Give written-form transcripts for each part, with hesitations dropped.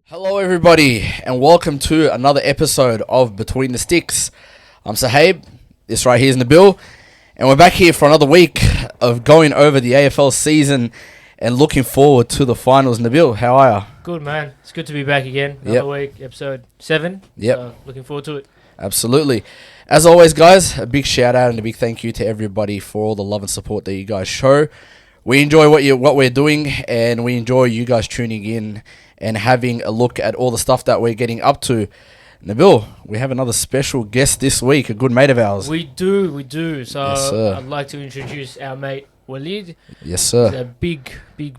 Hello everybody and welcome to another episode of Between the Sticks. I'm Sahib, this right here is Nabil, and we're back here for another week of going over the AFL season and looking forward to the finals. Nabil, how are you? Good, man. It's good to be back again. Another week, episode 7. Yep. So looking forward to it. Absolutely. As always, guys, a big shout out and a big thank you to everybody for all the love and support that you guys show. We enjoy what we're doing, and we enjoy you guys tuning in and having a look at all the stuff that we're getting up to. Nabil, we have another special guest this week, a good mate of ours. We do. So Yes, sir. I'd like to introduce our mate Walid. Yes, He's sir. a big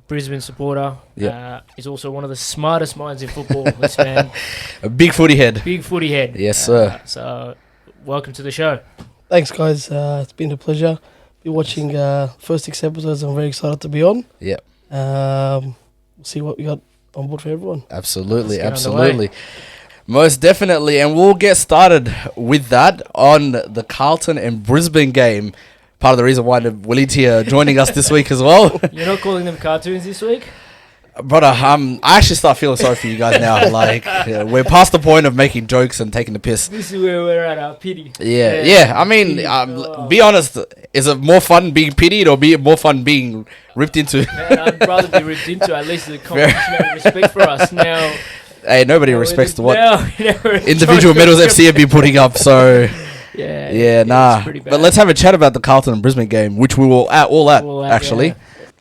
Brisbane supporter. Yep. He's also one of the smartest minds in football, this man. A big footy head. Big footy head. Yes, sir. So welcome to the show. Thanks, guys. It's been a pleasure. Been watching first 6 episodes. I'm very excited to be on. Yep. We'll see what we got on board for everyone. Absolutely, Let's get underway. absolutely. Most definitely, and we'll get started with that on the Carlton and Brisbane game. Part of the reason why Willie's here joining us this week as well. You're not calling them cartoons this week? Brother, I actually start feeling sorry for you guys now. Like, we're past the point of making jokes and taking the piss. This is where we're at, our pity. Yeah. I mean, Pity. be honest. Is it more fun being pitied or be it more fun being ripped into? Man, I'd rather be ripped into at least the competition and respect for us. Now, Hey, nobody respects what individual individual medals FC have been putting up. So. Yeah, Nah. it's pretty bad. But let's have a chat about the Carlton and Brisbane game, which we will all at actually.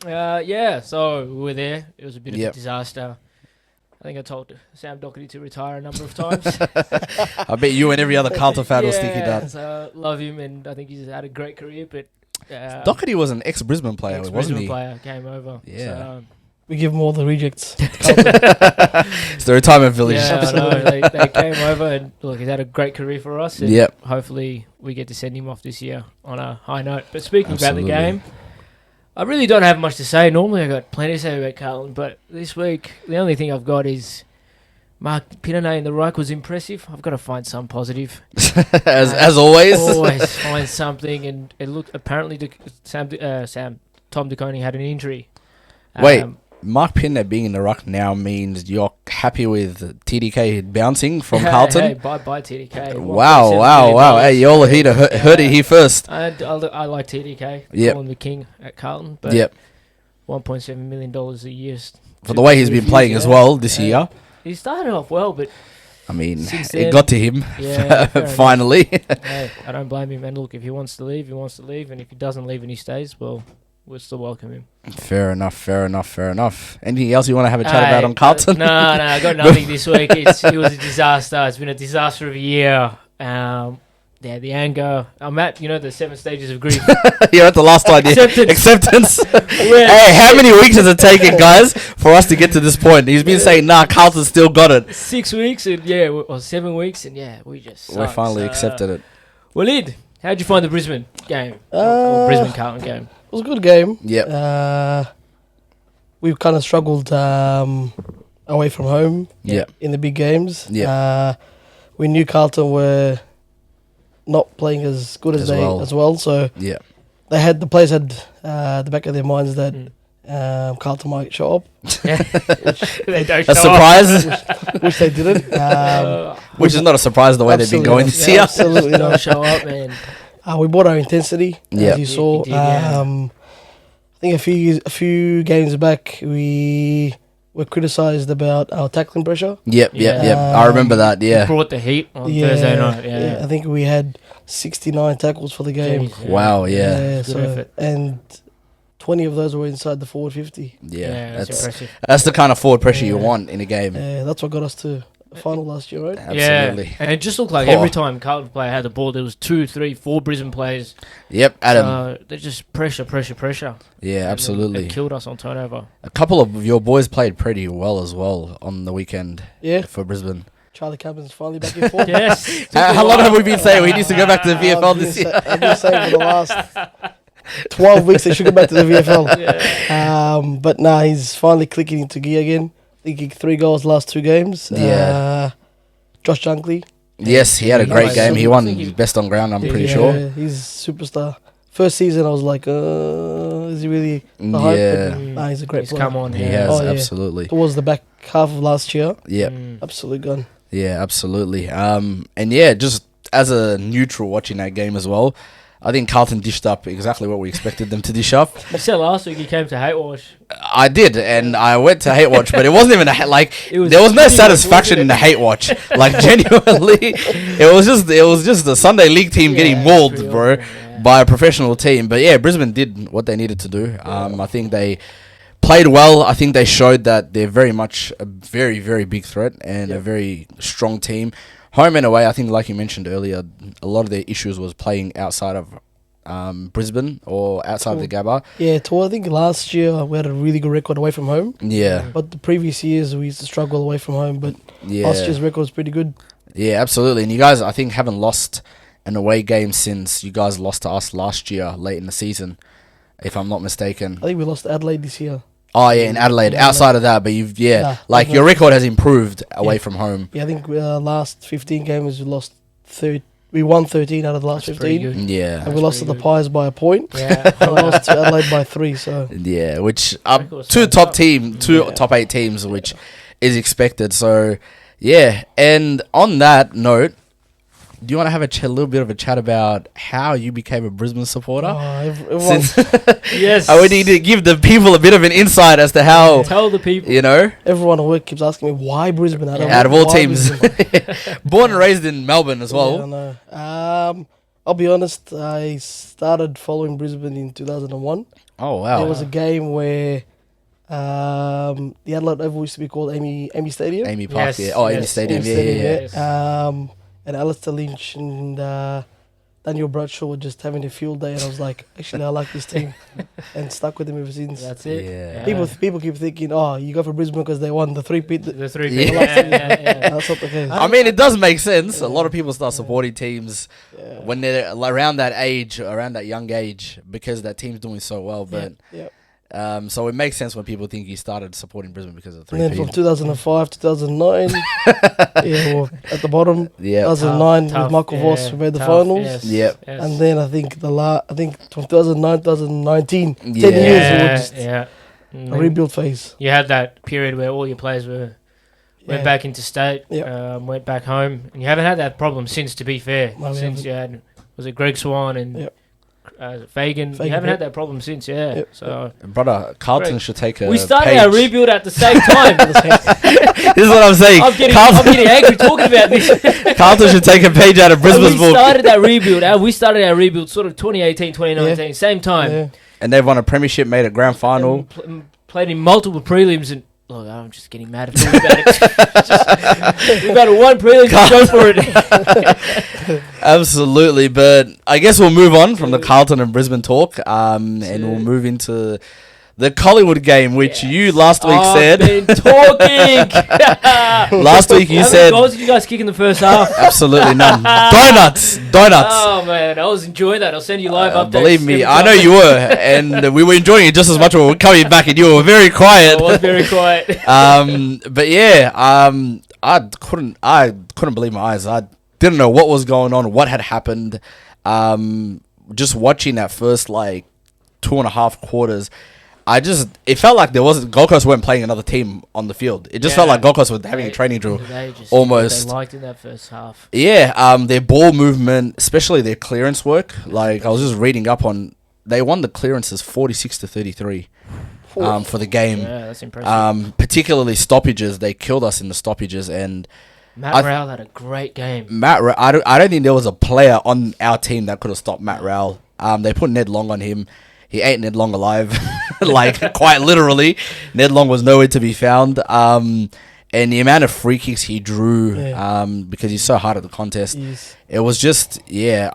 So we were there. It was a bit of Yep. a disaster. I think I told Sam Doherty to retire a number of times. I bet you and every other Carlton fan was thinking that. So love him, and I think he's had a great career. But Doherty was an ex-Brisbane player, wasn't ex-Brisbane he? player came over. Yeah. So, We give them all the rejects. It's the retirement village. yeah, I know. They came over, and look, he's had a great career for us. And Yep. hopefully, we get to send him off this year on a high note. But speaking Absolutely. about the game, I really don't have much to say. Normally, I got plenty to say about Carlton, but this week, the only thing I've got is Mark Pinanay in the ruck was impressive. I've got to find some positive. as always. Always find something, and it looked apparently Tom DeConey had an injury. Wait, Mark Pinner being in the ruck now means you're happy with TDK bouncing from Carlton? Hey, bye TDK. Wow. $1.7 million. Hey, you all heard it here first. I like TDK. Yep. Call him the king at Carlton. But Yep. $1.7 million a year. For the way he's been playing as well this year. He started off well, but I mean, Since it then- got to him yeah, fair enough. finally. Hey, I don't blame him. And look, if he wants to leave, he wants to leave. And if he doesn't leave and he stays, well, we'll still welcome him. Fair enough. Anything else you want to have a chat about on Carlton? No, I got nothing this week. It was a disaster. It's been a disaster of a year. The anger. I'm at, the 7 stages of grief. You're at the last one. Acceptance. Hey, how many weeks has it taken, guys, for us to get to this point? He's been saying, nah, Carlton still got it. 6 weeks, and or 7 weeks, and we just We sucked. finally accepted it. Walid, how'd you find the Brisbane game? Or Brisbane Carlton game? It was a good game. Yep. We've kind of struggled away from home Yep. in the big games. Yeah. We knew Carlton were not playing as good as well. So Yeah. the players had the back of their minds that Carlton might show up, They don't A show surprise, which they didn't. up. which is not a surprise the way they've been Absolutely going not. this Yeah, year. absolutely Don't not. show up, man. We brought our intensity, Yeah. as you saw. We did, yeah. I think a few games back we were criticised about our tackling pressure. Yep. I remember that. You Yeah. brought the heat on Thursday night. I think we had 69 tackles for the game. Jeez, Wow. Yeah. Good effort. And 20 of those were inside the forward 50. Yeah. That's That's impressive. the kind of forward pressure you Yeah. want in a game. That's what got us to the final last year, right? Absolutely. Yeah, and it just looked like Oh. every time Carlton player had the ball, there was 2, 3, 4 Brisbane players. Yep. Adam. So they're just pressure. Yeah. And Absolutely. It killed us on turnover. A couple of your boys played pretty well as well on the weekend Yeah. for Brisbane. Charlie Cameron's finally back in form. Yes. How long have we been saying we need to go back to the VFL this year? I've been saying for the last 12 weeks they should go back to the VFL. Yeah. But nah, he's finally clicking into gear again. I think he 3 goals last 2 games. Yeah. Josh Dunkley. Yes, he had a He great was- game. He I think won best on ground, I'm pretty Yeah. sure. He's superstar. First season I was like, is Is he really the hype? Yeah. But, nah, he's a great He's player. come on. He yeah. has, Oh, yeah. absolutely. Towards the back half of last year, Yeah. absolute gun. Yeah, absolutely. And yeah, just as a neutral watching that game as well, I think Carlton dished up exactly what we expected them to dish up. You said last week you came to hate watch. I did, and I went to hate watch, but it wasn't even there was no pretty satisfaction much, in the hate watch. Like genuinely, it was just the Sunday league team getting mauled, pretty bro, awful, yeah. by a professional team. But yeah, Brisbane did what they needed to do. I think they played well. I think they showed that they're very much a very, very big threat and a very strong team. Home and away, I think, like you mentioned earlier, a lot of their issues was playing outside of Brisbane or outside of the Gabba. Yeah, I think last year we had a really good record away from home. Yeah, But the previous years we used to struggle away from home. But last year's record was pretty good. Yeah, absolutely. And you guys, I think, haven't lost an away game since you guys lost to us last year, late in the season, if I'm not mistaken. I think we lost to Adelaide this year. Oh, yeah, in Adelaide. Yeah, Outside of that, but your record has improved away from home. Yeah, I think last 15 games we won 13 out of the last That's pretty 15. good. Yeah. And we lost to the pretty Pies by a point. Yeah. And we lost to Adelaide by 3. So Yeah, which Record's two so top tough. top 8 teams, which is expected. So, yeah. And on that note, do you want to have a little bit of a chat about how you became a Brisbane supporter? everyone, Yes. I would need to give the people a bit of an insight as to how, Tell the people. you know, everyone at work keeps asking me why Brisbane. out of all Why teams. Brisbane? Born and raised in Melbourne as Yeah, well. I know. I'll be honest. I started following Brisbane in 2001. Oh, wow. There was a game where the Adelaide Oval used to be called Amy Stadium. Amy Park, Yes, yeah. Oh, Amy yes, Stadium, Amy yeah, Stadium, yeah, yeah. Yes. And Alistair Lynch and Daniel Bradshaw were just having a field day, and I was like, actually, I like this team, and stuck with them ever since. That's it. Yeah. People keep thinking, oh, you go for Brisbane because they won the three-peat. The three Yeah. people. Yeah. That's not the case. I mean, it does make sense. A lot of people start supporting teams when they're around that age, around that young age, because that team's doing so well. But Yeah. so it makes sense when people think you started supporting Brisbane because of And then from three. 2005 to 2009, well, at the bottom, Yeah, 2009 Tough, with Michael Voss, we made the tough, finals. yes, Yep. yes. And then I think from 2009 2019, 10 Yeah. years, we were just yeah. And a then rebuild phase. You had that period where all your players went Yeah. back into state, Yep. went back home, and you haven't had that problem since. To be fair, No, we since haven't. you had was it Greg Swan and Yep. Fagan, you Fagan, haven't yep. had that problem since. Yeah, Yep. so brother, Carlton Great. should take a we started page. our rebuild at the same time. This is what I'm saying. I'm getting Carlton, angry talking about this. Carlton should take a page out of Brisbane's we book. started that rebuild. We started our rebuild sort of 2018, 2019, same time. Yeah. And they've won a premiership, made a grand final. And played in multiple prelims, and look, I'm just getting mad at talking about it. We've had one prelim, just go for it. Absolutely, but I guess we'll move on from the Carlton and Brisbane talk, and we'll move into the Collingwood game, which you last week said. I've been talking. Last week you How many said goals did you guys kick in the first half? absolutely none. Donuts. Oh man, I was enjoying that. I'll send you live updates. Believe me, every I time. know you were, and we were enjoying it just as much when we were coming back, and you were very quiet. I was very quiet. But yeah, I couldn't believe my eyes. I didn't know what was going on, what had happened. Just watching that first 2.5 quarters, it felt like Gold Coast weren't playing another team on the field. It just felt like Gold Coast were having a training drill. They just almost. They liked in that first half. Yeah, their ball movement, especially their clearance work. I was just reading up on, they won the clearances 46-33 for the game. Yeah, that's impressive. Particularly stoppages, they killed us in the stoppages. And Matt Rowell had a great game. I don't think there was a player on our team that could have stopped Matt Rowell. They put Ned Long on him. He ate Ned Long alive, quite literally. Ned Long was nowhere to be found. And the amount of free kicks he drew, because he's so hard at the contest, it was just,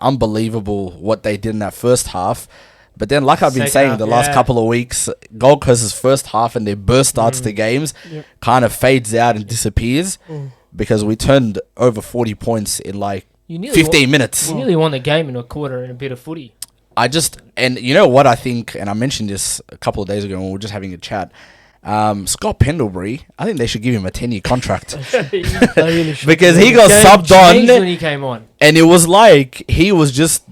unbelievable what they did in that first half. But then, like I've been Second saying half, the last couple of weeks, Gold Coast's first half and their burst starts to games kind of fades out and disappears because we turned over 40 points in 15 minutes. We nearly won the game in a quarter and a bit of footy. And you know what I think, and I mentioned this a couple of days ago when we were just having a chat, Scott Pendlebury, I think they should give him a 10-year contract. Really should. Because he got Game subbed changed on, when he came on. and it was like he was just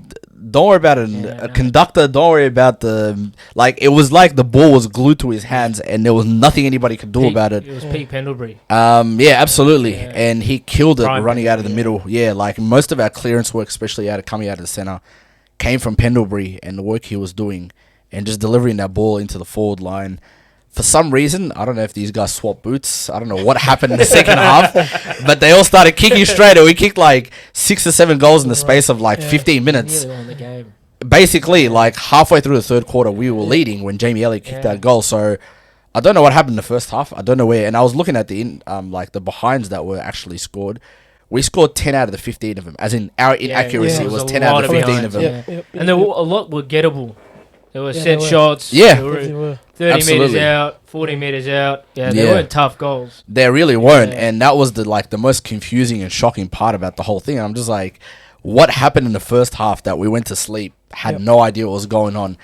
Don't worry about a conductor. Don't worry about the it was like the ball was glued to his hands, and there was nothing anybody could do about it. It was Pete Pendlebury. Yeah, absolutely, and he killed it Prime running out of the middle. Yeah, like most of our clearance work, especially coming out of the center, came from Pendlebury and the work he was doing, and just delivering that ball into the forward line. For some reason, I don't know if these guys swapped boots. I don't know what happened in the second half, but they all started kicking straight, and we kicked 6 or 7 goals in the space of 15 minutes. Nearly won the game. Basically, halfway through the third quarter, we were leading when Jamie Elliott kicked that goal. So I don't know what happened in the first half. I don't know where. And I was looking at the the behinds that were actually scored. We scored 10 out of the 15 of them, as in our inaccuracy was 10 out of the 15 of them. Yeah. And a lot were gettable. There were set they were. shots. Yeah. They were. 30 Absolutely. metres out, 40 metres out. Yeah, they weren't tough goals. They really weren't. And that was the most confusing and shocking part about the whole thing. And I'm just like, what happened in the first half that we went to sleep, had no idea what was going on.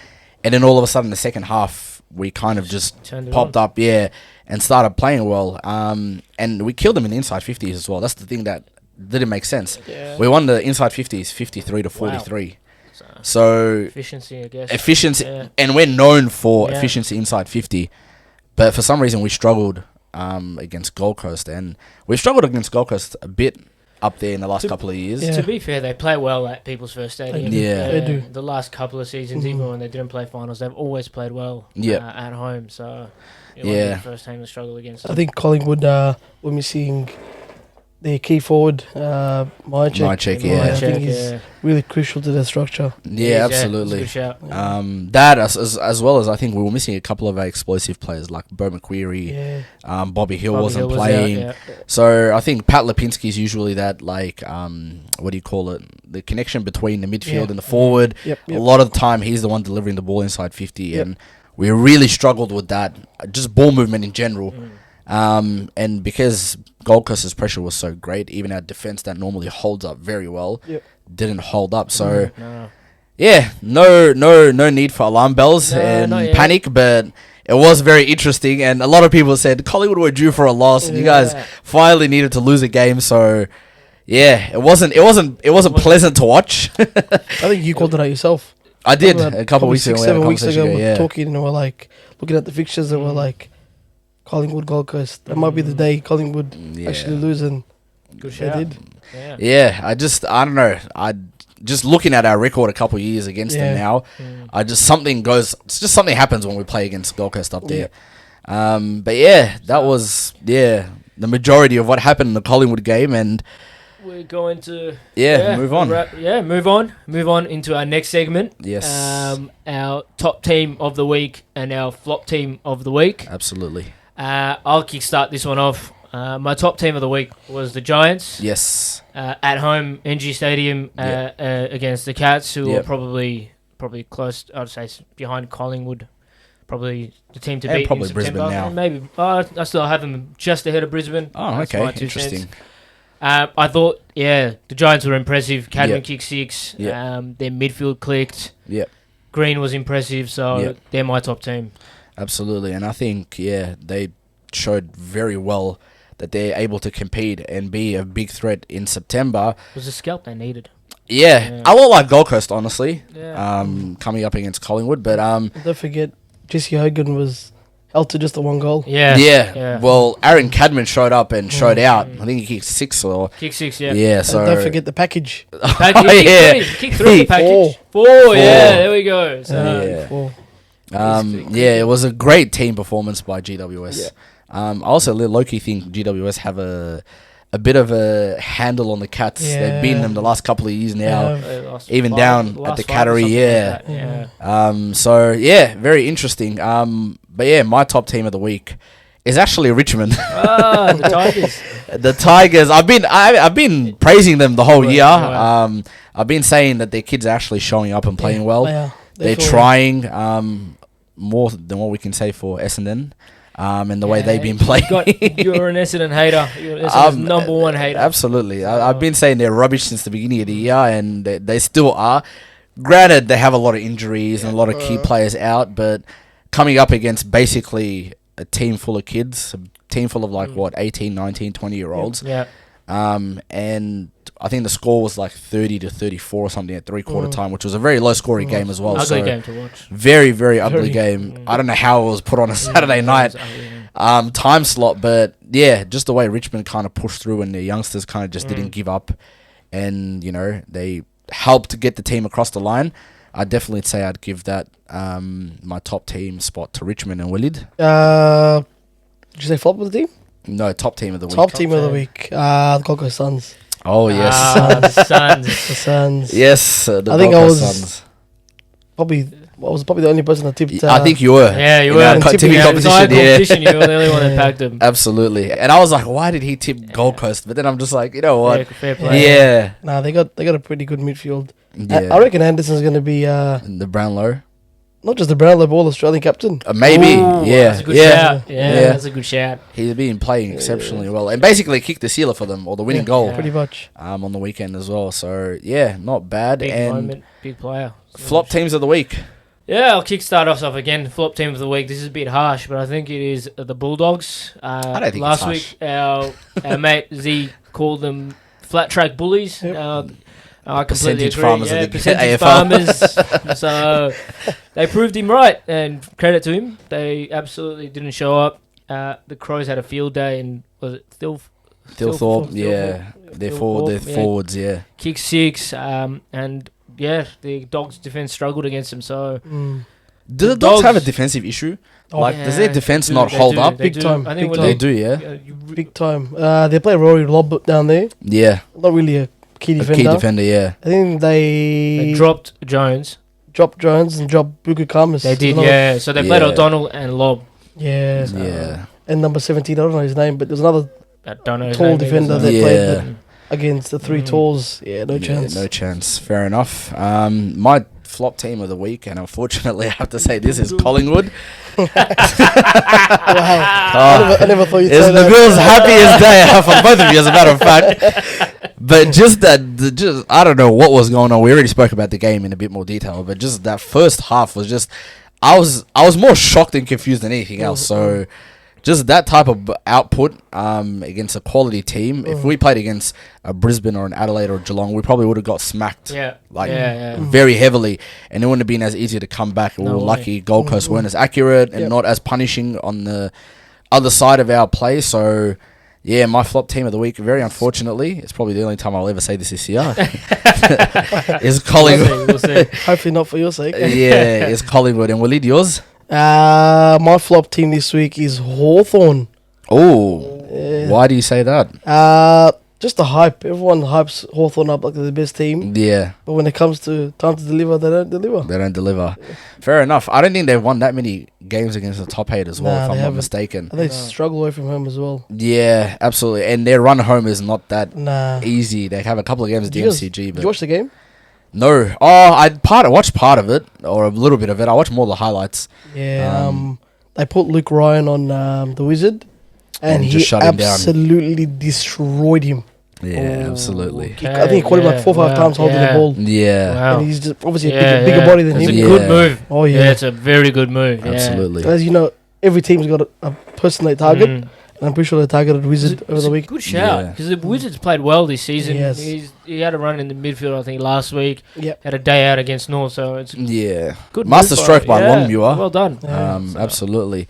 And then all of a sudden, the second half, we kind of just popped up, and started playing well. And we killed them in the inside 50s as well. That's the thing that didn't make sense. Yeah. We won the inside 50s 53-43. Wow. So Efficiency, I guess. efficiency, and we're known for efficiency inside 50, but for some reason we struggled against Gold Coast, and we've struggled against Gold Coast a bit up there in the last couple of years. To be fair, they play well at People's First Stadium. They do. The last couple of seasons, even when they didn't play finals, they've always played well at home. So it won't be the first time to struggle against them. I think Collingwood were missing their key forward, Mychek, I think he's really crucial to their structure. Yeah, absolutely. That's a good shout. That as well as I think we were missing a couple of our explosive players like Bo McQuarrie. Bobby Hill wasn't playing. So I think Pat Lipinski is usually that what do you call it? The connection between the midfield and the forward. Yep. A lot of the time he's the one delivering the ball inside 50, and we really struggled with that. Just ball movement in general. And because Gold Coast's pressure was so great, even our defense that normally holds up very well didn't hold up. So no need for alarm bells and panic, but it was very interesting. And a lot of people said Collingwood were due for a loss, and you guys finally needed to lose a game. So it wasn't pleasant to watch. I think you called it out yourself. I did a couple of weeks ago. 7 weeks ago, we were talking and we're looking at the fixtures and we're like, Collingwood, Gold Coast. That might be the day Collingwood actually lose, and Good they shout. did. I don't know. Just looking at our record a couple of years against them now, something happens when we play against Gold Coast up there. That was the majority of what happened in the Collingwood game, and we're going to move on. Move on into our next segment. Yes. Our top team of the week and our flop team of the week. Absolutely. I'll kickstart this one off. My top team of the week was the Giants. Yes. At home, NG Stadium, against the Cats, who are probably close. I'd say behind Collingwood, probably the team to beat probably in Brisbane September. now. Maybe I still have them just ahead of Brisbane. Oh, That's okay. my 2 Interesting. cents. I thought, the Giants were impressive. Cadman kicked 6. Yep. Their midfield clicked. Yep. Green was impressive, so they're my top team. Absolutely, and I think they showed very well that they're able to compete and be a big threat in September. It was a scalp they needed. I won't like Gold Coast, honestly. Yeah. Coming up against Collingwood, but Don't forget, Jesse Hogan was held to just the 1 goal. Yeah. Well, Aaron Cadman showed up and showed out. I think he kicked 6 or Kick 6, yeah. yeah. And So don't forget the package. Kick 3 the package. 4, there we go. So, 4. it was a great team performance by GWS. I also low-key think GWS have a bit of a handle on the Cats. They've beaten them the last couple of years now, even down at the Cattery. Very interesting. But my top team of the week is actually Richmond. the Tigers. The Tigers. I've been praising them the whole year. I've been saying that their kids are actually showing up and playing well. They're trying more than what we can say for Essendon. And the way they've been playing. You're an Essendon hater. You're Essendon's number 1 hater. Absolutely. I've been saying they're rubbish since the beginning of the year, and they still are. Granted, they have a lot of injuries and a lot of key players out, but coming up against basically a team full of kids, a team full of 18, 19, 20-year-olds. Yeah. And I think the score was like 30-34 or something at 3/4 time, which was a very low scoring game as well. Ugly So game to watch. very, very ugly game. I don't know how it was put on a Saturday night time slot, but yeah, just the way Richmond kind of pushed through and the youngsters kind of just didn't give up, and you know they helped get the team across the line. I'd definitely say I'd give that my top team spot to Richmond and Willid. Did you say flop of the team? No, top team of the week. Top team of the week. The Gold Coast Suns. Oh yes, The Suns. The Suns. yes. The I think Gold I Coast was Suns. probably the only person that tipped. I think you were. Yeah, you in were. our Tipping tipping Yeah, it was high competition. Yeah, competition. You were the only one that packed them. absolutely. And I was like, why did he tip Gold Coast? But then I'm just like, you know what? Fair play. Yeah, Nah, they got a pretty good midfield. yeah. I reckon Anderson's going to be The Brownlow, not just the Brownlow, but all Australian captain. maybe. Ooh, Yeah, That's a good yeah. shout. Yeah, Yeah. that's a good shout. He's been playing exceptionally well, and basically kicked the sealer for them or the winning goal. Yeah. Pretty much. On the weekend as well. So yeah, not bad. Big and moment, big player. flop teams of the week. Yeah, I'll kickstart us off again. Flop team of the week. This is a bit harsh, but I think it is the Bulldogs. I don't think last it's week, our mate Z called them flat track bullies. Yep. I completely Percentage agree. farmers of Yeah, the percentage AFL. farmers. So they proved him right, and credit to him. They absolutely didn't show up. The Crows had a field day, and was it Thilthorpe, yeah. They're Thilthorpe, yeah. forwards, yeah. kick 6, and yeah, the Dogs' defense struggled against them. So Do the Dogs have a defensive issue? Like, does their defense not hold up? Big time. I think Big when They do, yeah. Big time. They play Rory Lobb down there. Yeah. Not really a key A defender. key defender, yeah. I think they they dropped Jones. dropped Jones and dropped Buku Kamas. They did, yeah. So they played Yeah. O'Donnell and Lobb. Yeah. Yeah. And number 17, I don't know his name, but there's another I don't know. his tall name either, defender so- that Yeah. played that against the three talls. Yeah, no Yeah, chance. no chance. Fair enough. My flop team of the week, and unfortunately I have to say this is Collingwood. Wow. I never thought you'd say It's the that. Bills' happiest day for both of you, as a matter of fact. But just I don't know what was going on. We already spoke about the game in a bit more detail, but just that first half was just, I was more shocked and confused than anything else. So, just that type of output against a quality team. If we played against a Brisbane or an Adelaide or Geelong, we probably would have got smacked. Yeah. Like yeah. very heavily, and it wouldn't have been as easy to come back. We No were way. lucky Gold Coast weren't as accurate and Yep. not as punishing on the other side of our play. So, yeah, my flop team of the week, very unfortunately, it's probably the only time I'll ever say this year, is Collingwood. We'll see. Hopefully not for your sake. Yeah, it's Collingwood. And Walid, yours? My flop team this week is Hawthorn. Oh, Yeah. why do you say that? Just the hype. Everyone hypes Hawthorn up like they're the best team. Yeah, But when it comes to time to deliver, they don't deliver. they don't deliver. Fair enough. I don't think they've won that many games against the top 8 as well, Nah, if they I'm not haven't. mistaken. And they struggle away from home as well. Yeah, absolutely. And their run home is not that Nah. easy. They have a couple of games at the Did you guys- MCG, Did but you watch the game? no. Oh, I watched part of it or a little bit of it. I watched more of the highlights. Yeah. They put Luke Ryan on the Wizard, and And he just shut him down. absolutely destroyed him. Yeah, Oh, absolutely. I think he caught him like 4 or 5 times holding the ball. Yeah, Wow. And he's just obviously Yeah, a bigger body than It's him. a Yeah. good move. Oh, Yeah, yeah. it's a very good move. Yeah. absolutely. As you know, every team's got a person they target, Mm. and I'm pretty sure they targeted Wizard over the week. Good shout Yeah. because the Wizards played well this season. Yes. He had a run in the midfield, I think, last week. Yep. Had a day out against North, so it's Yeah, good. master move stroke by yeah, one, you are. Well done. Yeah. Absolutely.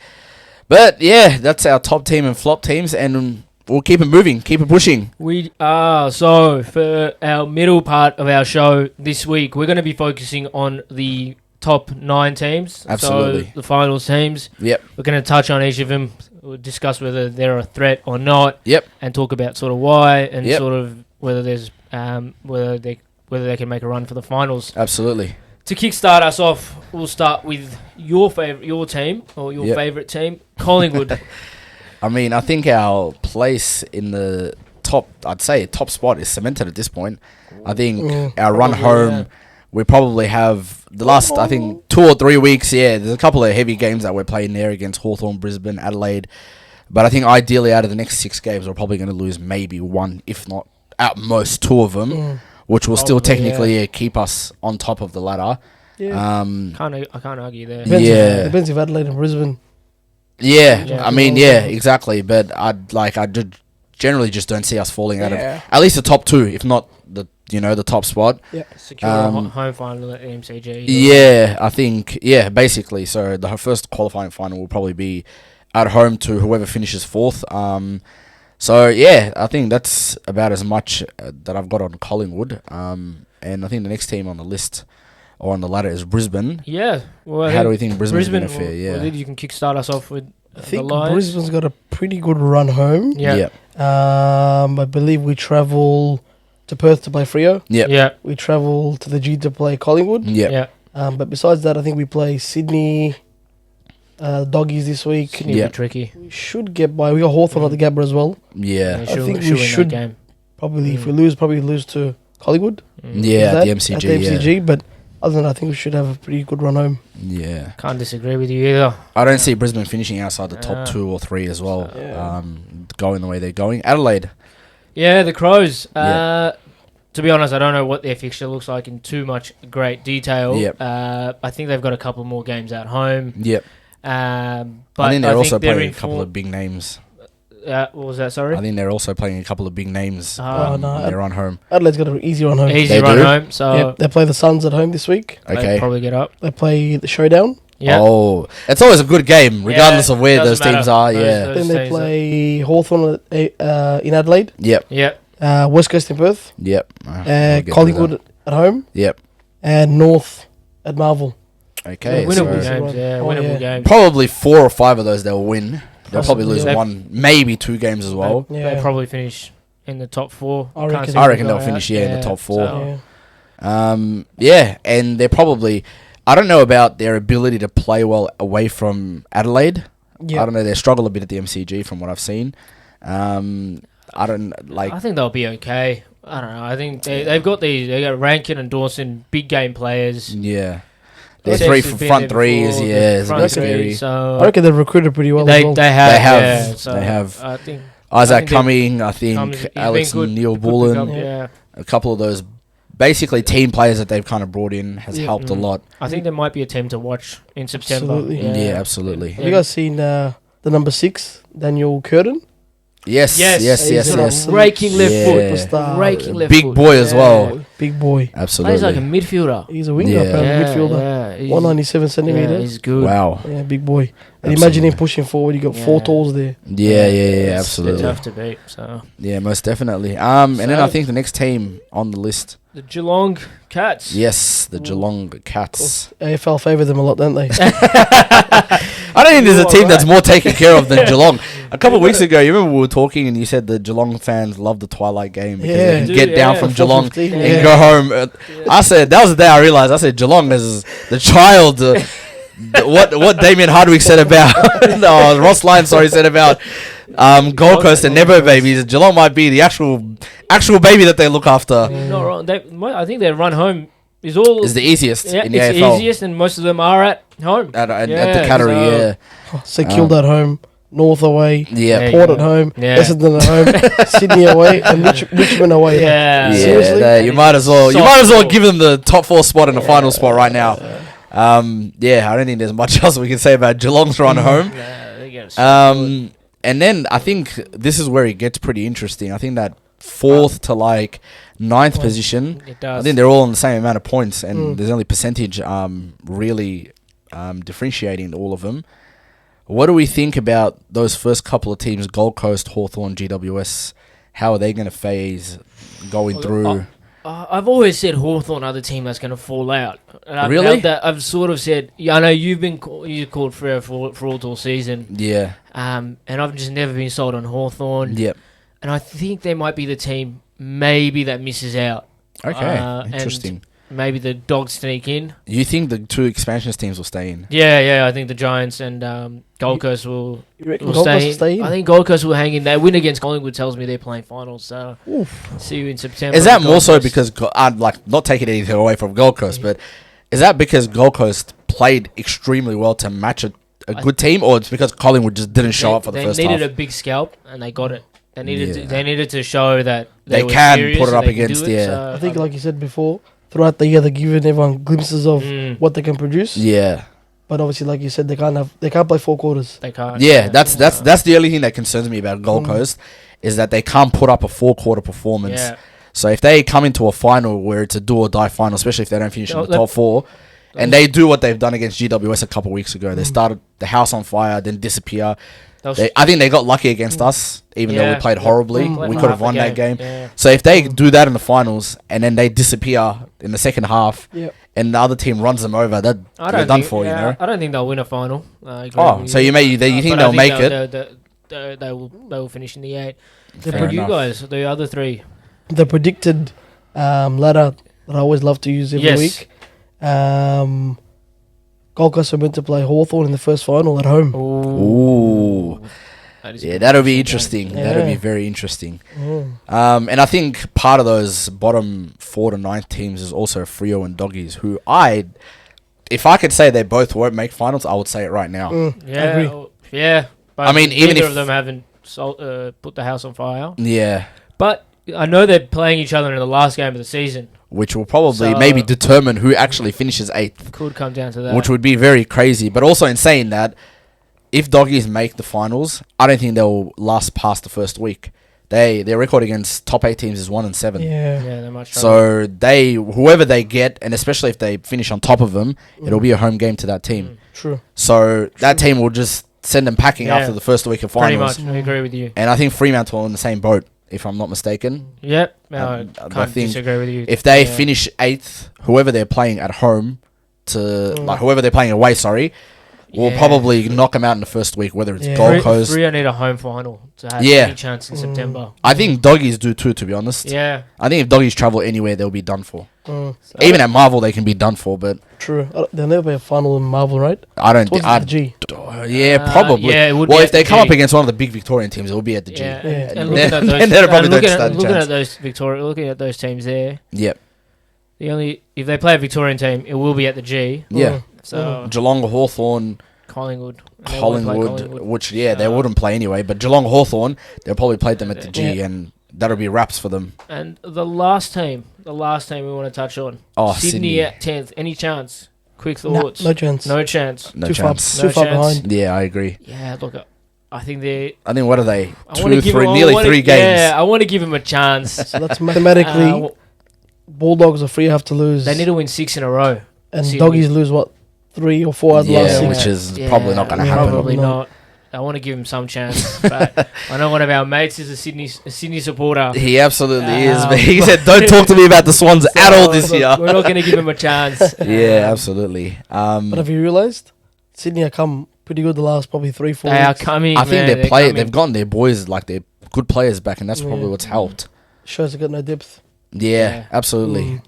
But yeah, that's our top team and flop teams, and we'll keep it moving, keep it pushing. We are so for our middle part of our show this week, we're going to be focusing on the top 9 teams. Absolutely. So the finals teams. Yep. We're going to touch on each of them. We'll discuss whether they're a threat or not. Yep. And talk about sort of why and Yep. sort of whether there's whether they can make a run for the finals. Absolutely. To kickstart us off, we'll start with your team or your Yep. favourite team, Collingwood. I mean, I think our place in the top, I'd say top spot is cemented at this point. I think our run Probably, home, yeah. we probably have the last, I think, 2 or 3 weeks. Yeah, there's a couple of heavy games that we're playing there against Hawthorn, Brisbane, Adelaide. But I think ideally out of the next 6 games, we're probably going to lose maybe 1, if not at most 2 of them, which will still Probably, technically keep us on top of the ladder. Yeah. I can't argue there. Depends if Adelaide and Brisbane. Yeah, Yeah. I mean, yeah, exactly. But I generally just don't see us falling out of Yeah. at least the top two, if not the top spot. Secure a home final at the MCG. Yeah, I think basically. So the first qualifying final will probably be at home to whoever finishes fourth. So yeah, I think that's about as much that I've got on Collingwood. And I think the next team on the list or on the ladder is Brisbane. Yeah. Well, How do we think Brisbane's going to Brisbane, fare? Yeah. well, you can kickstart us off with I the think Lions. Brisbane's got a pretty good run home. Yeah. I believe we travel to Perth to play Freo. Yep. Yeah. We travel to the G to play Collingwood. Yep. Yeah. But besides that, I think we play Sydney Doggies this week. Sydney will Yeah. be tricky. We should get by. We got Hawthorn at the Gabba as well. Yeah. I think we should win should- that game. Probably, if we lose, probably lose to Collingwood. Yeah, at the At MCG. the MCG, but other than that, I think we should have a pretty good run home. Yeah. Can't disagree with you either. I don't see Brisbane finishing outside the top Yeah. 2 or 3 as well. Yeah. Going the way they're going. Adelaide. Yeah, the Crows. Yeah. To be honest, I don't know what their fixture looks like in too much great detail. Yep. I think they've got a couple more games at home. Yep. But I think they're also they're playing in a couple form- of big names. What was that? Sorry. I think they're also playing a couple of big names. Oh, no, when they're on home. Adelaide's got an easy run home. Easy They run do? home, so Yep, they play the Suns at home this week. they'll Okay. probably get up. They play the Showdown. Yeah. Oh, it's always a good game, regardless of where those doesn't teams matter. are. Those- Yeah. those Then they teams play Hawthorn in Adelaide. Yep. Yep. West Coast in Perth. Yep. We'll get to Collingwood that. at home. Yep. And North at Marvel. Okay. Yeah, Winnable so- games. Yeah, Oh, winnable yeah. games. Probably 4 or 5 of those they'll win. They'll probably Possibly, lose yeah. one, maybe 2 games as well. Yeah. They probably finish in the top 4. I reckon. see I them reckon go they'll finish, in the top 4. so- Yeah. Yeah, and they're probably. I don't know about their ability to play well away from Adelaide. Yeah. I don't know. They struggle a bit at the MCG from what I've seen. I don't like. I think they'll be okay. I don't know. I think they've got these. They got Rankin and Dawson, big game players. Yeah, their Sex's 3 been front there 3 before, is the it's a front bit three, scary. So I reckon they've recruited pretty well as well. they have. They have. Yeah, so They have. I think Isaac think they've- Cumming, I think Cummings, he's Alex been good. Neil Good Bullen, pickup, Yeah. yeah. a couple of those basically team players that they've kind of brought in has Yeah. helped a lot. I think there might be a team to watch in September. Absolutely. Yeah, absolutely. Have you guys seen the number 6, Daniel Curtin? Yes, Yes, yes, he's yes, an yes. Raking left Yeah. foot. Superstar. Raking left Big foot. boy as well. Big boy. Absolutely. Plays like a midfielder. He's a winger, Yeah. apparently, midfielder. Yeah, he's- 197 yeah, centimeters. he's good. Wow. Yeah, big boy. And imagine Absolutely. him pushing forward. You got 4 Yeah. tools there. Yeah, It's absolutely. tough to beat. So Yeah, most definitely. And then So- I think the next team on the list, the Geelong Cats. yes, the Geelong Cats. AFL favour them a lot, don't they? I don't think there's a You are team that's right. more taken care of than Geelong. A couple of weeks ago, you remember we were talking and you said the Geelong fans love the Twilight game because Yeah. they can They get do, down yeah. from For Geelong 4:15, and yeah. go home. I said, that was the day I realised. I said, Geelong is the child. What Damien Hardwick said about, no, Ross Lyon, sorry, said about Gold Coast and Nebo babies. Geelong might be the actual baby that they look after. Not wrong. I think their run home is all. Is the easiest yeah, in the it's AFL. easiest, and most of them are at home. At the Yeah, Cattery, so- yeah. St Kilda at home, North away, Yeah. There you Port go. at home, Yeah. Essendon at home, Sydney away, and Richmond away. Yeah. Yeah, Seriously? you might as well Soft give them the top 4 spot and the final spot right now. Yeah, I don't think there's much else we can say about Geelong's run home. Yeah, they get it. And then I think this is where it gets pretty interesting. I think that 4th to like 9th position, It I does. think they're all on the same amount of points, and Mm. there's only percentage really differentiating all of them. What do we think about those first couple of teams, Gold Coast, Hawthorn, GWS? How are they going to phase going through? I've always said Hawthorn are the team that's going to fall out. And I've Really? held that. I've sort of said, yeah, I know you called Freo for all season, Yeah. and I've just never been sold on Hawthorn. Yep. And I think they might be the team maybe that misses out. Okay. And Interesting. Maybe the Dogs sneak in. You think the 2 expansions teams will stay in? Yeah. I think the Giants and Gold Coast will You reckon will Gold Coast stay will stay in. in? I think Gold Coast will hang in. Their win against Collingwood tells me they're playing finals. So Oof. see you in September. Is that for more Gold so Coast. because I'm like not taking anything away from Gold Coast, but is that because Gold Coast played extremely well to match a good team, or it's because Collingwood just didn't show up for the first They needed half? a big scalp, and they got it. They needed Yeah. they needed to show that They were can serious put it and up they can against, do it, yeah. so I think, like you said before, throughout the year they're giving everyone glimpses of what they can produce. Yeah, But obviously, like you said, they can't play 4 quarters. they can't. yeah. That's the only thing that concerns me about Gold Coast, is that they can't put up a 4-quarter performance. Yeah. So if they come into a final where it's a do or die final, especially if they don't finish in the top 4, and they do what they've done against GWS a couple of weeks ago, they started the house on fire, then disappear. I think they got lucky against us, even though we played horribly. We could have won that game. Yeah. So if they do that in the finals and then they disappear in the second half, and the other team runs them over, they're done for, you know. I don't think they'll win a final. So you think they'll make it? They will finish in the 8. Fair But you enough. guys, the other 3. The predicted ladder that I always love to use every week. Gold Coast are meant to play Hawthorn in the first final at home. Ooh. That'll be interesting. Yeah. That'll be very interesting. And I think part of those bottom 4 to 9 teams is also Freo and Doggies, who if I could say they both won't make finals, I would say it right now. Yeah. But I mean, even neither if of them haven't put the house on fire. Yeah. But I know they're playing each other in the last game of the season. Which will probably maybe determine who actually finishes 8th. Could come down to that. Which would be very crazy. But also in saying that, if Doggies make the finals, I don't think they'll last past the first week. Their record against top 8 teams is 1-7. Yeah, they're much trouble. So whoever they get, and especially if they finish on top of them, it'll be a home game to that team. True. So that team will just send them packing after the first week of finals. Pretty much, I agree with you. And I think Fremantle are in the same boat, if I'm not mistaken. Yep, I can't disagree with you. If they finish 8th, whoever they're playing at home whoever they're playing away, will probably knock them out in the first week, whether it's Gold Coast. Freo need a home final to have any chance in September. I think Doggies do too, to be honest. Yeah. I think if Doggies travel anywhere, they'll be done for. So Even at Marvel, they can be done for, but... True. They'll never be a final in Marvel, right? I don't think... the G. Probably. Yeah, it would well, be if they the come G. up against one of the big Victorian teams, it will be at the G. Yeah. And And looking at those, and they'll probably looking don't stand a chance. looking at those teams there, Yep. if they play a Victorian team, it will be at the G. Yeah. So Geelong, Hawthorn, Collingwood. They won't play Collingwood, which they wouldn't play anyway. But Geelong, Hawthorn, they'll probably play them at the G, and that'll be wraps for them. And the last team we want to touch on. Sydney at 10th. Any chance? Quick thoughts. No chance. No chance. No Too chance. far chance. behind. Yeah, I agree. Yeah, look, I think they're... I think, what are they? I wanna give 3 games. Yeah, I want to give them a chance. So that's mathematically, Bulldogs or Free have to lose. They need to win 6 in a row. and Sydney. Doggies lose, 3 or 4 out of the last 6. which is probably not going to happen. Probably not. I want to give him some chance, but I know one of our mates is a Sydney supporter. He absolutely is. But he said, "Don't talk to me about the Swans at all this year." We're not going to give him a chance. Yeah, absolutely. But have you realised Sydney have come pretty good the last probably 3-4 They are weeks? coming. I think man, they've coming. gotten their boys, like they're good players back, and that's probably what's helped. Shows they got no depth. Yeah, absolutely.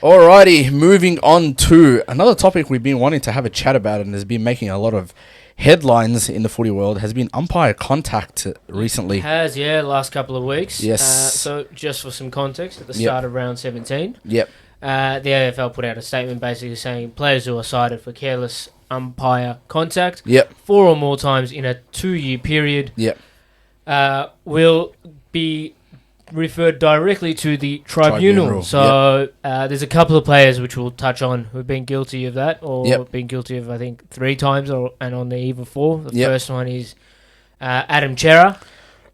Alrighty, moving on to another topic we've been wanting to have a chat about and has been making a lot of headlines in the footy world, has been umpire contact recently. Last couple of weeks. Yes. So just for some context, at the start of round 17, Yep. the AFL put out a statement basically saying players who are cited for careless umpire contact 4 or more times in a 2-year period will be referred directly to the tribunal. So there's a couple of players which we'll touch on who've been guilty of that, or been guilty of I think 3 times, and on the eve of 4. The first one is Adam Chera,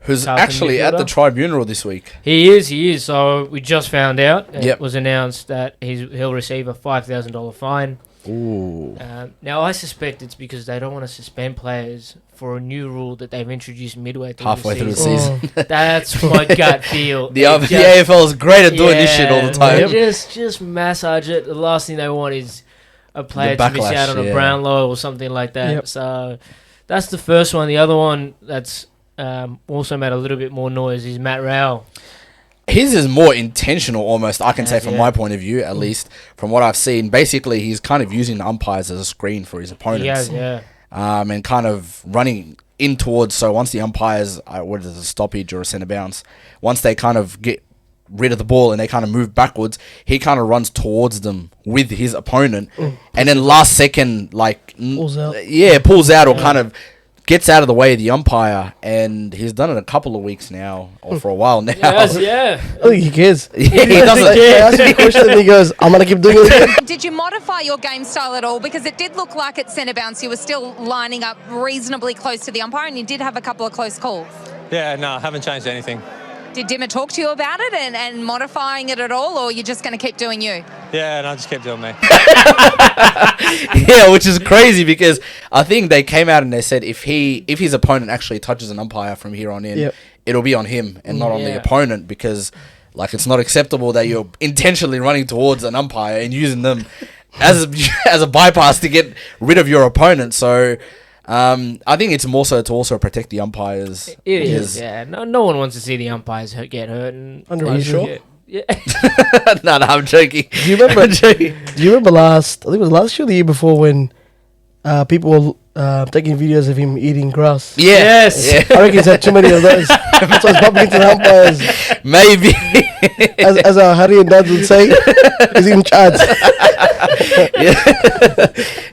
who's Carlton actually at the midfielder. tribunal this week. He is. So we just found out. It was announced that he'll receive a $5,000 fine. Ooh. Now I suspect it's because they don't want to suspend players for a new rule that they've introduced midway through Halfway the through the season. season. That's my gut feel. The AFL is great at doing this shit all the time. Just massage it. The last thing they want is a player to miss out on a Brownlow or something like that. So that's the first one. The other one that's also made a little bit more noise is Matt Rowell. His is more intentional, almost, I can say, from my point of view, at least, from what I've seen. Basically, he's kind of using the umpires as a screen for his opponents. And kind of running in towards, so once the umpires, whether it's a stoppage or a centre bounce, once they kind of get rid of the ball and they kind of move backwards, he kind of runs towards them with his opponent. And then last second, Pulls out. Pulls out or kind of gets out of the way of the umpire, and he's done it a couple of weeks now, or for a while now. I think he cares. He doesn't They ask him a question and he goes, I'm going to keep doing it again. Did you modify your game style at all? Because it did look like at centre bounce you were still lining up reasonably close to the umpire and you did have a couple of close calls. Yeah, no, I haven't changed anything. Did Dimmer talk to you about it and modifying it at all, or you're just going to keep doing you? Yeah, and I just kept doing me. Yeah, which is crazy because I think they came out and they said if his opponent actually touches an umpire from here on in, it'll be on him and not on the opponent, because like it's not acceptable that you're intentionally running towards an umpire and using them as a bypass to get rid of your opponent. So I think it's more so to also protect the umpires. It is, yeah. No one wants to see the umpires get hurt. Are you sure? Yeah. No, I'm joking. Do you remember? Do you remember last? I think it was last year, or the year before, when people were taking videos of him eating grass. Yeah. Yes. Yeah. I reckon he's had too many of those. That's why he's bumping into the umpires. Maybe. As our Harry and Dad would say, he's in charge.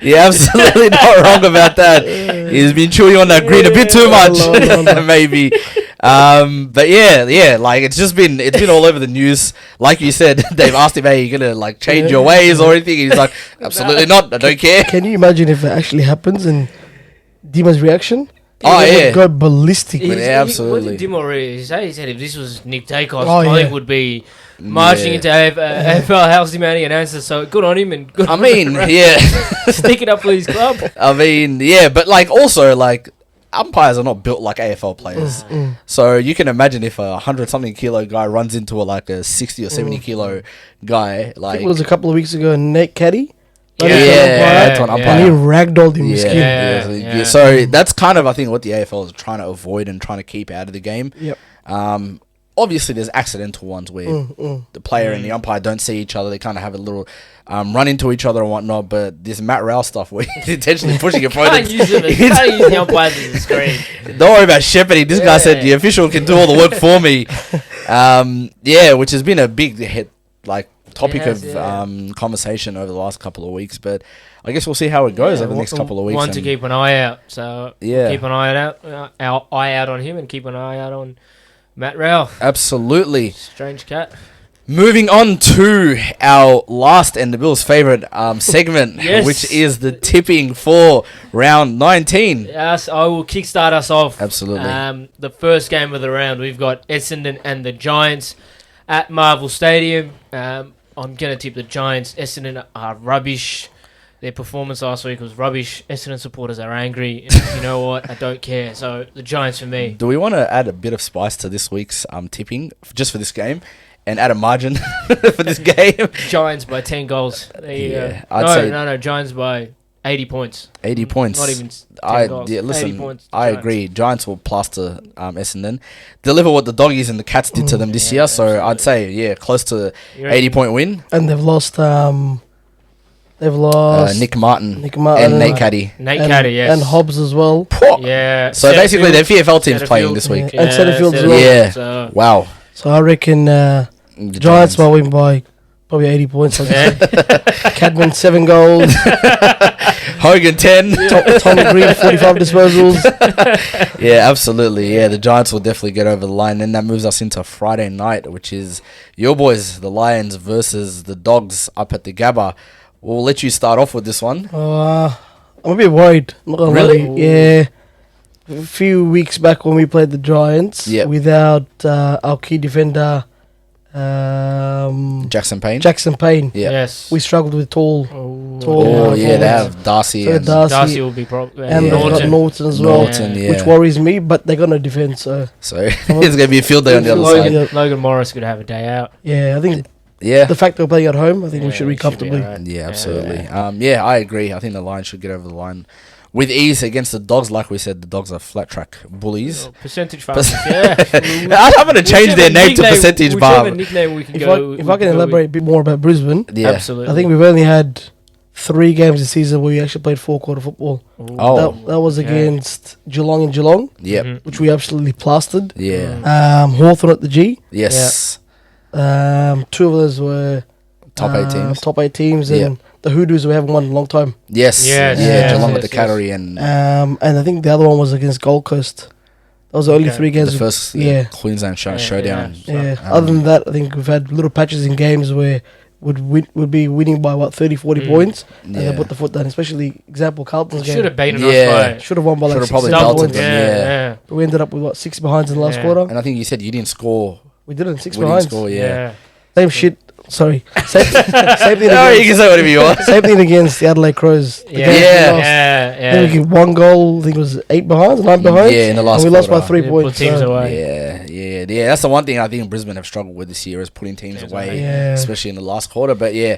You're absolutely not wrong about that. He's been chewing on that green a bit too much. Maybe. But yeah, like it's been all over the news. Like you said, they've asked him, "Hey, you gonna like change your ways or anything?" And he's like, "Absolutely not. I don't care." Can you imagine if it actually happens and Dima's reaction? Oh yeah, would go ballistic. Absolutely. What did Dimmer say? He said if this was Nick Dacos, would be marching into AFL House Manny and answer. So good on him and good. I mean, sticking up for his club. I mean, yeah, but like also like umpires are not built like AFL players. So you can imagine if a 100-something kilo guy runs into a 60 or 70 kilo guy. Like I think it was a couple of weeks ago, Nate Caddy. And he ragdolled him in skin. Yeah. So that's kind of, I think, what the AFL is trying to avoid and trying to keep out of the game. Yep. Obviously, there's accidental ones where the player and the umpire don't see each other. They kind of have a little run into each other and whatnot. But this Matt Rowell stuff where he's intentionally pushing opponents. Can't use the umpires as a screen. Don't worry about shepherding. This guy said the official can do all the work for me. Which has been a big topic of conversation over the last couple of weeks, but I guess we'll see how it goes over the next couple of weeks. One to keep an eye out, so keep an eye out, our eye out on him, and keep an eye out on Matt Rowell. Absolutely, strange cat. Moving on to our last and the Bills' favourite segment, which is the tipping for round 19. Yes, I will kickstart us off. Absolutely. The first game of the round, we've got Essendon and the Giants at Marvel Stadium. I'm going to tip the Giants. Essendon are rubbish. Their performance last week was rubbish. Essendon supporters are angry. And you know what? I don't care. So the Giants for me. Do we want to add a bit of spice to this week's tipping just for this game and add a margin for this game? Giants by 10 goals. I'd say No. Giants by 80 points. 80 points. Not even 10 goals. Listen, 80 points. I agree. Giants will plaster Essendon. Deliver what the doggies and the cats did to them this year. So absolutely. I'd say, close to 80-point win. And they've lost Nick Martin and Nate Caddy. Yes. And Hobbs as well. Yeah. So basically their VFL team's playing this week. And Setterfield as well. Yeah. So. Wow. So I reckon Giants will win by probably 80 points. Cadman 7 goals. Hogan 10. Tommy Green 45 disposals. Yeah, absolutely. Yeah, the Giants will definitely get over the line. And that moves us into Friday night, which is your boys, the Lions versus the Dogs up at the Gabba. We'll let you start off with this one. I'm a bit worried. Not gonna lie. Yeah. A few weeks back when we played the Giants without our key defender, Jackson Payne. Yeah. Yes. We struggled with tall. They have Darcy. So Darcy will be probably. And they've got Norton as well. Which worries me, but they're going to defend, so it's going to be a field day on the other side. Logan Morris could have a day out. Yeah, I think the fact that we're playing at home, I think we should be comfortably. Right. Yeah, absolutely. I agree. I think the Lions should get over the line with ease against the Dogs. Like we said, the Dogs are flat track bullies. Percentage farmers, yeah. I'm going to change their name to Percentage Bar. Nickname we can go. If I can elaborate a bit more about Brisbane, absolutely. I think we've only had 3 games this season where we actually played 4-quarter football. That was against Geelong and Geelong, which we absolutely plastered. Hawthorn at the G. Yes. 2 of those were top 8 teams. And the Hoodoos we haven't won in a long time. Yes. Geelong at the Cattery and I think the other one was against Gold Coast. That was the only 3 games. The first Queensland showdown. Other than that, I think we've had little patches in games where would be winning by 30, 40 points, and they put the foot down. Especially example Carlton's game. Should have beaten us by. Should have won by like 6 probably points. Yeah. But we ended up with 6 behinds in the last quarter. And I think you said you didn't score. We didn't 6 We behinds. didn't score. Yeah. Same shit. Sorry. Same thing. No, you can say whatever you want. Same thing against the Adelaide Crows. Yeah. Then we get 1 goal. I think it was 8 behinds, 9 behinds. Yeah, in the last and we lost by quarter. 3 points. Put teams so. away. Yeah. That's the one thing I think Brisbane have struggled with this year is putting teams away, especially in the last quarter. But yeah,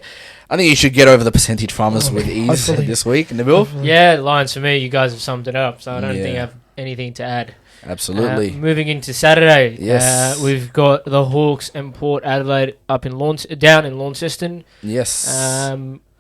I think you should get over the percentage from us with ease this week, Nabil. Yeah, Lions for me. You guys have summed it up, so I don't think I have anything to add. Absolutely. Moving into Saturday, yes, we've got the Hawks and Port Adelaide up in down in Launceston. Yes.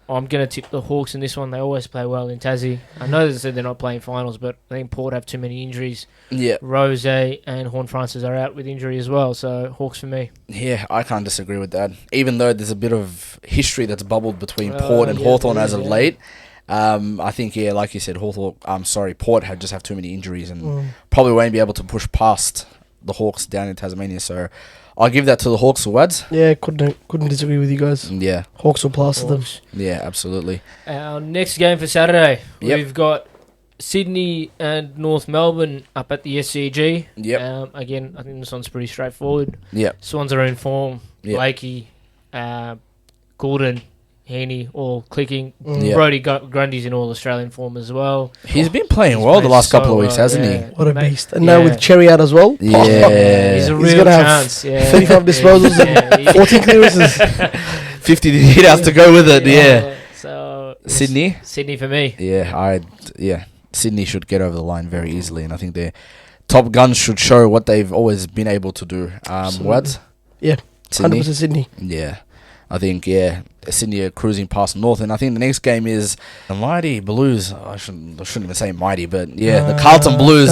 I'm going to tip the Hawks in this one. They always play well in Tassie. I know they said they're not playing finals, but I think Port have too many injuries. Yeah. Rose and Horn-Francis are out with injury as well, so Hawks for me. Yeah, I can't disagree with that. Even though there's a bit of history that's bubbled between Port and Hawthorn as of late. I think, like you said, Port just have too many injuries and probably won't be able to push past the Hawks down in Tasmania. So I'll give that to the Hawks, Wads. Yeah, couldn't disagree with you guys. Yeah. Hawks will plaster them. Yeah, absolutely. Our next game for Saturday, we've got Sydney and North Melbourne up at the SCG. Yep. Again, I think this one's pretty straightforward. Yep. Swans are in form. Yep. Blakey, Gordon, Heaney all clicking. Yep. Brody Grundy's in all Australian form as well. He's been playing well the last couple of weeks, hasn't he? What a beast. And now with Cherry out as well. Yeah. He's a real chance. 35 disposals and 14 clearances. 50 hit outs to go with it, yeah. So Sydney for me. Yeah, Sydney should get over the line very easily, and I think their top guns should show what they've always been able to do. Wads? Yeah, Sydney? 100% Sydney. Yeah. I think, Sydney are cruising past North, and I think the next game is the Mighty Blues. I shouldn't even say Mighty, but the Carlton Blues.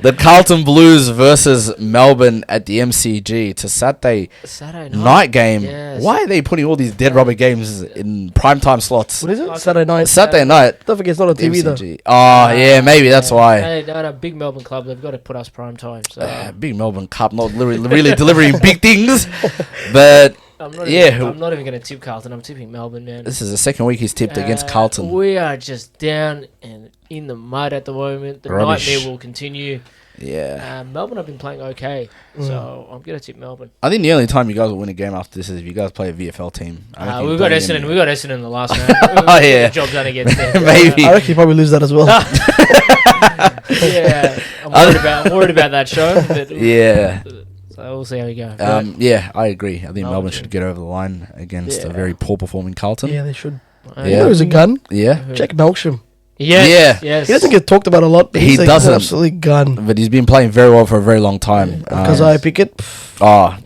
The Carlton Blues versus Melbourne at the MCG to Saturday night game. Yes. Why are they putting all these dead rubber games in primetime slots? What is it? Saturday night. Saturday night. Don't forget it's not on TV though. Oh, yeah, maybe that's why. Hey, they're a big Melbourne club. They've got to put us prime time. So. Big Melbourne Cup, not really delivering big things, but... I'm not even going to tip Carlton. I'm tipping Melbourne, man. This is the second week he's tipped against Carlton. We are just down and in the mud at the moment. The nightmare will continue. Yeah. Melbourne have been playing okay, so I'm going to tip Melbourne. I think the only time you guys will win a game after this is if you guys play a VFL team. We've got Essendon. We got Essendon in the last round. Oh, yeah. The job done against them. Maybe. I reckon you probably lose that as well. Yeah. I'm worried about that show. But yeah. So we'll see how we go. I agree. I think Melbourne should get over the line against a very poor performing Carlton. Yeah, they should. You know who's a gun? Yeah. Jack Melksham. Yes. He doesn't get talked about a lot. But he doesn't. He's absolutely gun. But he's been playing very well for a very long time. Because I pick it. Yeah,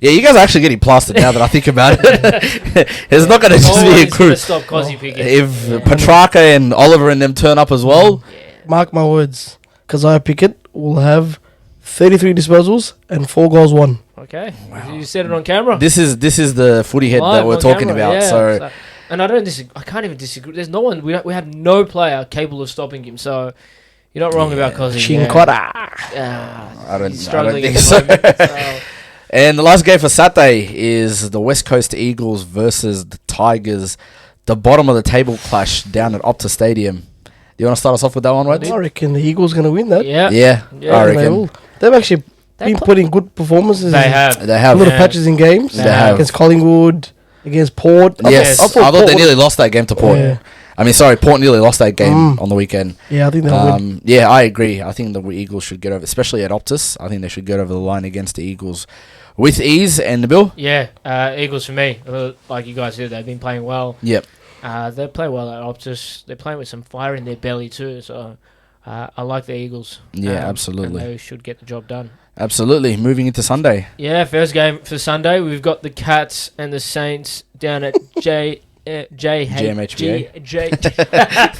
you guys are actually getting plastered now that I think about it. It's not going to just be a crew. Stop If Petrarca and Oliver and them turn up as well. Mark my words. Because I pick it will have 33 disposals and 4 goals won. Okay. Wow. You said it on camera. This is the footy head that we're talking about. So. And I can't even disagree. There's no one. We have no player capable of stopping him. So you're not wrong about Cozzy. Chinkota. I don't struggling think at so. the moment, so. And the last game for Saturday is the West Coast Eagles versus the Tigers. The bottom of the table clash down at Optus Stadium. Do you want to start us off with that one, Wade? I reckon the Eagles going to win that. Yeah. I reckon. They've actually been putting good performances. They have. Little patches in games. They have. Against Collingwood, against Port. Yes. I thought they nearly lost that game to Port. Yeah. Port nearly lost that game on the weekend. Yeah, I think they'll win. Yeah, I agree. I think the Eagles should get over, especially at Optus. I think they should get over the line against the Eagles with ease. And the Bill? Yeah, Eagles for me. Like you guys said, they've been playing well. Yep. They play well at Optus. They're playing with some fire in their belly too. So I like the Eagles. Yeah, absolutely. And they should get the job done. Absolutely. Moving into Sunday. Yeah, first game for Sunday. We've got the Cats and the Saints down at GMHBA.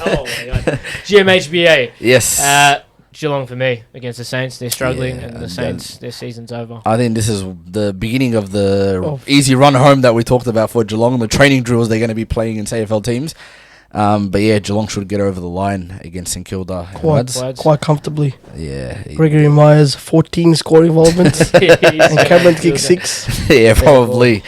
Oh my God. GMHBA. Yes. Geelong for me against the Saints. They're struggling, and the Saints, their season's over. I think this is the beginning of the easy run home that we talked about for Geelong, the training drills they're going to be playing in AFL teams. But yeah, Geelong should get over the line against St Kilda. Quite comfortably. Yeah. Gregory Myers, 14 score involvements. And Cameron kicked 6. Yeah, probably.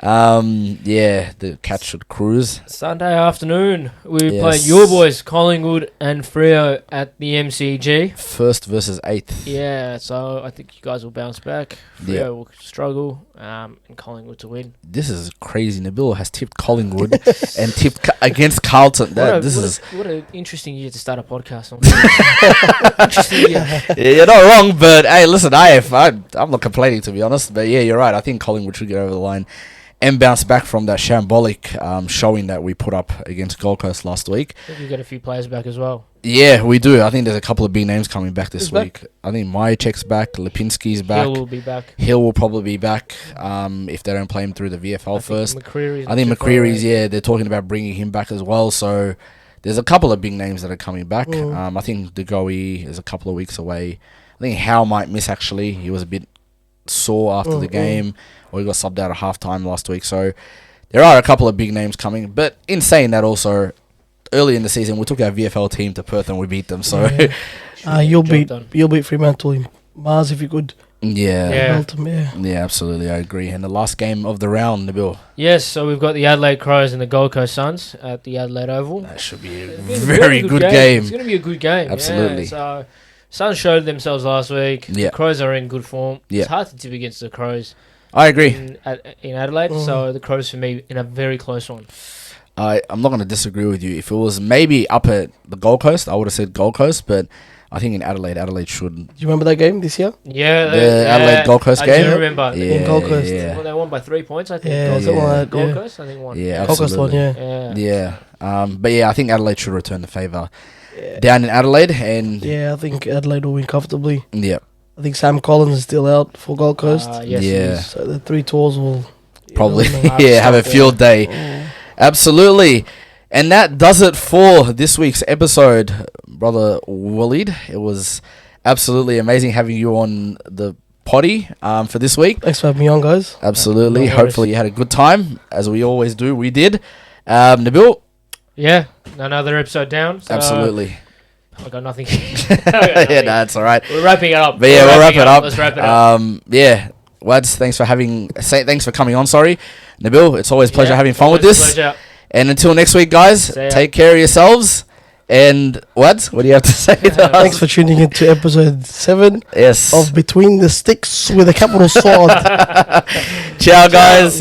The Cats should cruise. Sunday afternoon, we played your boys, Collingwood and Freo at the MCG. 1st versus 8th. Yeah, so I think you guys will bounce back. Freo will struggle, and Collingwood to win. This is crazy. Nabil has tipped Collingwood and tipped against Carlton. What an interesting year to start a podcast on. Interesting year. Yeah, you're not wrong, but hey, listen, I'm not complaining, to be honest. But yeah, you're right. I think Collingwood should get over the line and bounce back from that shambolic showing that we put up against Gold Coast last week. I think we got a few players back as well. Yeah, we do. I think there's a couple of big names coming back this week. I think Myerchek's back, Lipinski's back. Hill will be back. Hill will probably be back if they don't play him through the VFL first. I think McCreary's, they're talking about bringing him back as well. So there's a couple of big names that are coming back. I think Degoe is a couple of weeks away. I think Howe might miss, actually. He was a bit sore after the game, or he got subbed out at halftime last week. So there are a couple of big names coming. But in saying that, also early in the season we took our VFL team to Perth and we beat them. So you'll beat Fremantle in Mars if you could. Yeah, yeah, absolutely, I agree. And the last game of the round, Nabil. Yes, so we've got the Adelaide Crows and the Gold Coast Suns at the Adelaide Oval. That should be a very good game. It's going to be a good game. Absolutely. Yeah, so Suns showed themselves last week. The Crows are in good form. It's hard to tip against the Crows. I agree. In Adelaide, so the Crows for me in a very close one. I'm not going to disagree with you. If it was maybe up at the Gold Coast, I would have said Gold Coast, but I think in Adelaide should. Do you remember that game this year? Yeah. The Adelaide Gold Coast game? I do remember. In Gold Coast. Yeah. Well, they won by 3 points, I think. Gold Coast, I think, won. Yeah, Gold Coast won, Yeah. But yeah, I think Adelaide should return the favour down in Adelaide. And I think Adelaide will win comfortably. Yeah. I think Sam Collins is still out for Gold Coast. Yes, So the 3 tours will probably have a field day. Absolutely. And that does it for this week's episode, Brother Waleed. It was absolutely amazing having you on the potty for this week. Thanks for having me on, guys. Absolutely. Hopefully you had a good time, as we always do. We did. Nabil? Yeah, another episode down. So absolutely. I got nothing. That's all right. We're wrapping it up. But we'll wrap it up. Let's wrap it up. Wads, thanks for coming on. Sorry, Nabil. It's always a pleasure having fun with this. Pleasure. And until next week, guys, take care of yourselves. And Wads, what do you have to say to us? Thanks for tuning in to episode 7 of Between the Sticks with a capital sword. Ciao, guys.